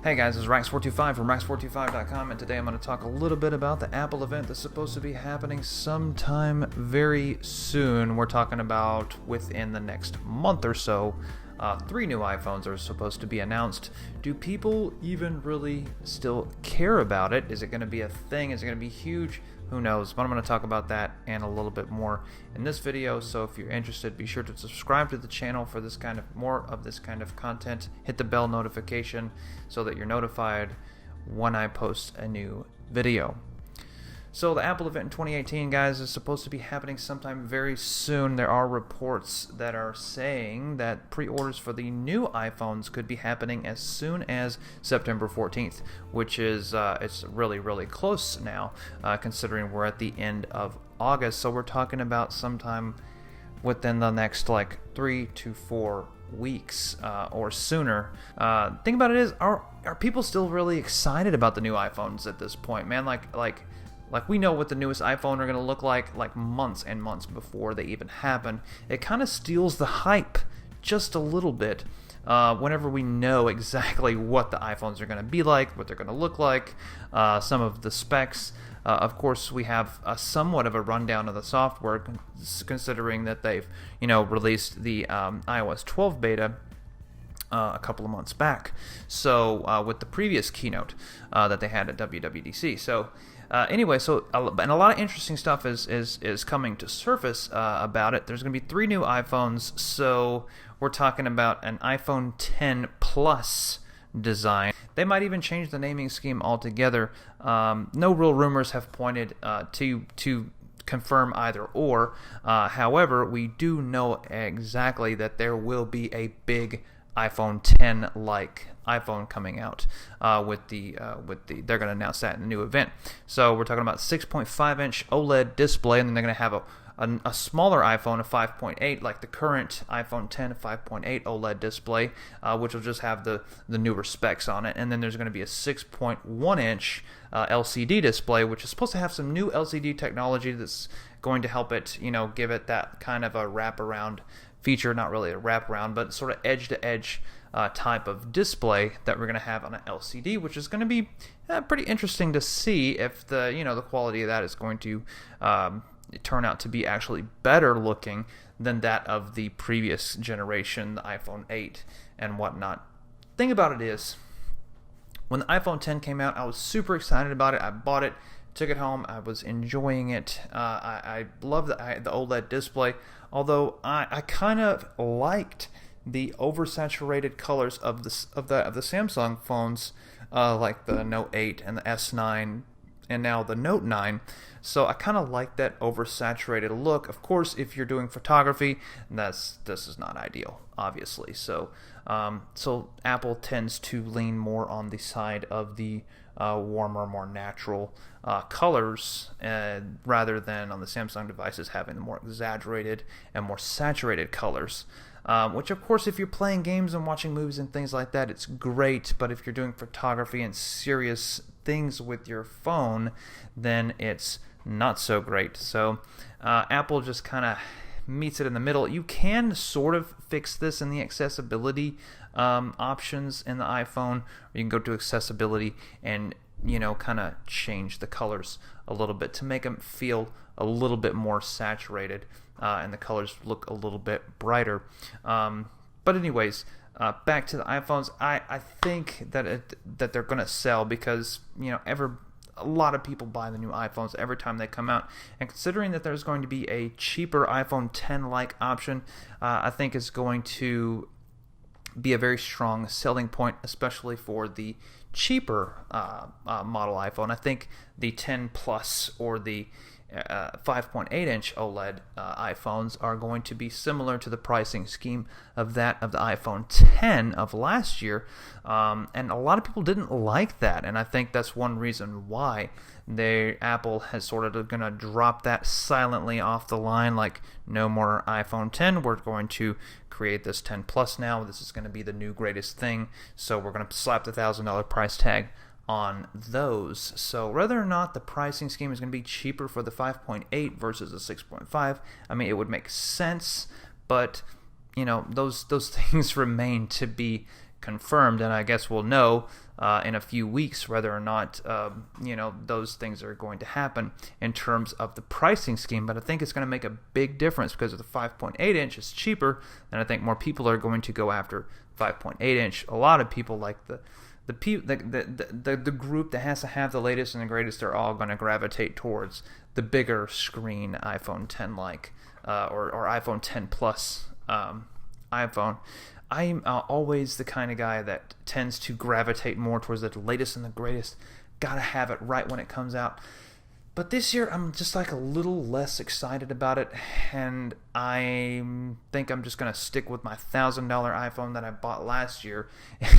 Hey guys, this is Rax425 from Rax425.com, and today I'm going to talk a little bit about the Apple event that's supposed to be happening sometime very soon. We're talking about within the next month or so. 3 new iPhones are supposed to be announced. Do people even really still care about it? Is it going to be a thing? Is it going to be huge? Who knows? But I'm going to talk about that and a little bit more in this video. So if you're interested, be sure to subscribe to the channel for more of this kind of content. Hit the bell notification so that you're notified when I post a new video. So the Apple event in 2018, guys, is supposed to be happening sometime very soon. There are reports that are saying that pre-orders for the new iPhones could be happening as soon as September 14th, which is it's really close now, considering we're at the end of August. So we're talking about sometime within the next 3 to 4 weeks or sooner. Thing about it is, are people still really excited about the new iPhones at this point, man? Like we know what the newest iPhone are going to look like months and months before they even happen. It kind of steals the hype just a little bit whenever we know exactly what the iPhones are going to be like, what they're going to look like, some of the specs. Of course, we have somewhat of a rundown of the software, considering that they've released the iOS 12 beta a couple of months back. So with the previous keynote that they had at WWDC. So anyway, and a lot of interesting stuff is coming to surface about it. There's going to be 3 new iPhones. So we're talking about an iPhone 10 Plus design. They might even change the naming scheme altogether. No real rumors have pointed to confirm either or. However, we do know exactly that there will be a big iPhone 10 like iPhone coming out with the they're going to announce that in the new event. So we're talking about 6.5-inch OLED display, and then they're going to have a smaller iPhone, a 5.8, like the current iPhone 10, a 5.8 OLED display, which will just have the newer specs on it. And then there's going to be a 6.1-inch LCD display, which is supposed to have some new LCD technology that's going to help it, give it that kind of a wraparound feature, not really a wraparound, but sort of edge-to-edge type of display that we're going to have on an LCD, which is going to be pretty interesting to see if the quality of that is going to turn out to be actually better looking than that of the previous generation, the iPhone 8 and whatnot. Thing about it is, when the iPhone 10 came out, I was super excited about it. I bought it, took it home, I was enjoying it. I love the OLED display, although I kind of liked the oversaturated colors of the Samsung phones, like the Note 8 and the S9 and now the Note 9. So I kind of like that oversaturated look. Of course, if you're doing photography, this is not ideal, obviously. So so Apple tends to lean more on the side of the warmer, more natural colors, rather than on the Samsung devices having the more exaggerated and more saturated colors. Which, of course, if you're playing games and watching movies and things like that, it's great. But if you're doing photography and serious things with your phone, then it's not so great. So Apple just kind of meets it in the middle. You can sort of fix this in the accessibility options in the iPhone. Or you can go to accessibility and kind of change the colors a little bit to make them feel a little bit more saturated, and the colors look a little bit brighter. But anyways, back to the iPhones. I think that they're going to sell because a lot of people buy the new iPhones every time they come out, and considering that there's going to be a cheaper iPhone 10 like option, I think it's going to be a very strong selling point, especially for the cheaper model iPhone. I think the 10 Plus or the 5.8-inch OLED iPhones are going to be similar to the pricing scheme of that of the iPhone 10 of last year, and a lot of people didn't like that, and I think that's one reason why Apple has sort of going to drop that silently off the line, like no more iPhone 10, we're going to create this 10 Plus now, this is going to be the new greatest thing, so we're going to slap the $1,000 price tag on those. So whether or not the pricing scheme is going to be cheaper for the 5.8 versus the 6.5, I mean, it would make sense, but those things remain to be confirmed, and I guess we'll know in a few weeks whether or not those things are going to happen in terms of the pricing scheme. But I think it's going to make a big difference because of the 5.8 inch is cheaper, and I think more people are going to go after 5.8 inch. A lot of people like the group that has to have the latest and the greatest. They're all going to gravitate towards the bigger screen iPhone 10 or iPhone 10 Plus iPhone. I'm always the kind of guy that tends to gravitate more towards the latest and the greatest. Gotta have it right when it comes out. But this year, I'm just like a little less excited about it, and I think I'm just going to stick with my $1,000 iPhone that I bought last year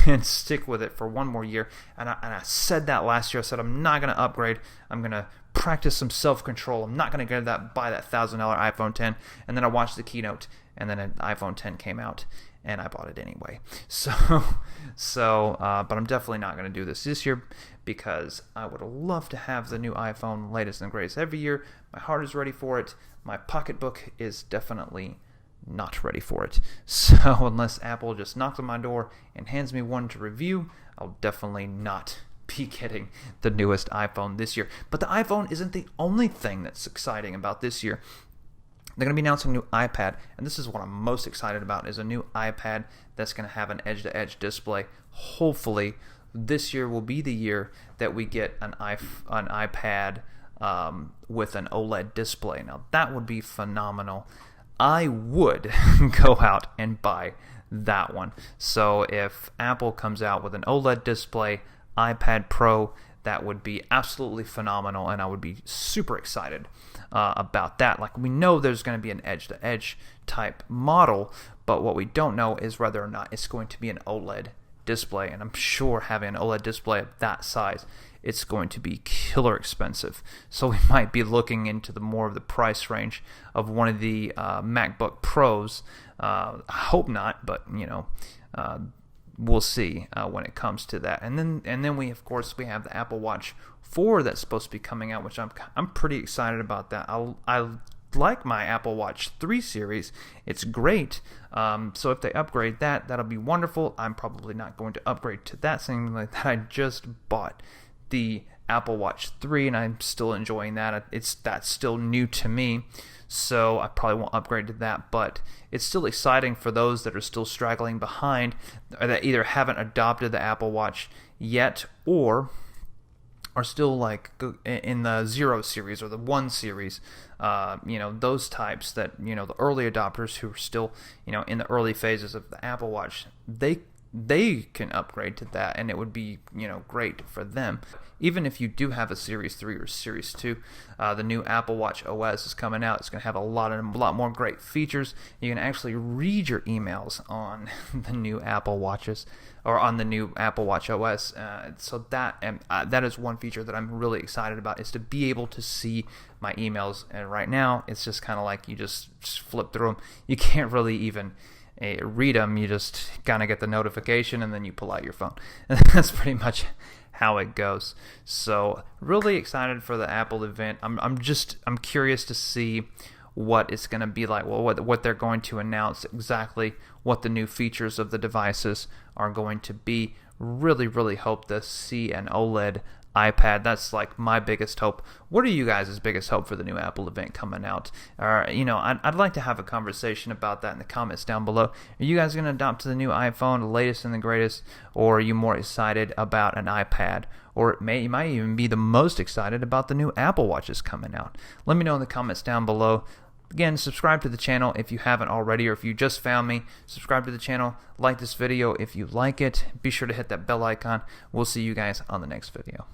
and stick with it for one more year. And I said that last year. I said I'm not going to upgrade. I'm going to practice some self-control. I'm not going to buy that $1,000 iPhone 10. And then I watched the keynote, and then an iPhone 10 came out, and I bought it anyway. But I'm definitely not going to do this year because I would love to have the new iPhone, latest and greatest, every year. My heart is ready for it. My pocketbook is definitely not ready for it. So unless Apple just knocks on my door and hands me one to review, I'll definitely not be getting the newest iPhone this year. But the iPhone isn't the only thing that's exciting about this year. They're going to be announcing a new iPad, and this is what I'm most excited about, is a new iPad that's going to have an edge-to-edge display. Hopefully, this year will be the year that we get an iPad with an OLED display. Now, that would be phenomenal. I would go out and buy that one. So if Apple comes out with an OLED display iPad Pro, that would be absolutely phenomenal, and I would be super excited about that. Like, we know there's going to be an edge-to-edge type model, but what we don't know is whether or not it's going to be an OLED display, and I'm sure having an OLED display of that size, it's going to be killer expensive. So we might be looking into more of the price range of one of the MacBook Pros. I hope not, but we'll see when it comes to that. And then we have the Apple Watch 4 that's supposed to be coming out, which I'm pretty excited about that. I like my Apple Watch 3 series. It's great. So if they upgrade that, that'll be wonderful. I'm probably not going to upgrade to that, saying like that. I just bought the Apple Watch 3 and I'm still enjoying that. That's still new to me. So I probably won't upgrade to that, but it's still exciting for those that are still straggling behind, or that either haven't adopted the Apple Watch yet or are still like in the 0 series or the 1 series, those types that, the early adopters who are still, in the early phases of the Apple Watch, they can upgrade to that, and it would be, great for them. Even if you do have a Series 3 or Series 2, the new Apple Watch OS is coming out. It's going to have a lot more great features. You can actually read your emails on the new Apple Watches, or on the new Apple Watch OS. So that is one feature that I'm really excited about, is to be able to see my emails. And right now, it's just kind of like you just flip through them. You can't really even read them. You just kind of get the notification and then you pull out your phone. And that's pretty much how it goes. So really excited for the Apple event. I'm curious to see what it's going to be like. Well, what they're going to announce, exactly what the new features of the devices are going to be. Really hope to see an OLED iPad. That's like my biggest hope. What are you guys' biggest hope for the new Apple event coming out? I'd like to have a conversation about that in the comments down below. Are you guys going to adopt to the new iPhone, the latest and the greatest, or are you more excited about an iPad? Or you might even be the most excited about the new Apple Watches coming out. Let me know in the comments down below. Again, subscribe to the channel if you haven't already, or if you just found me, subscribe to the channel, like this video if you like it. Be sure to hit that bell icon. We'll see you guys on the next video.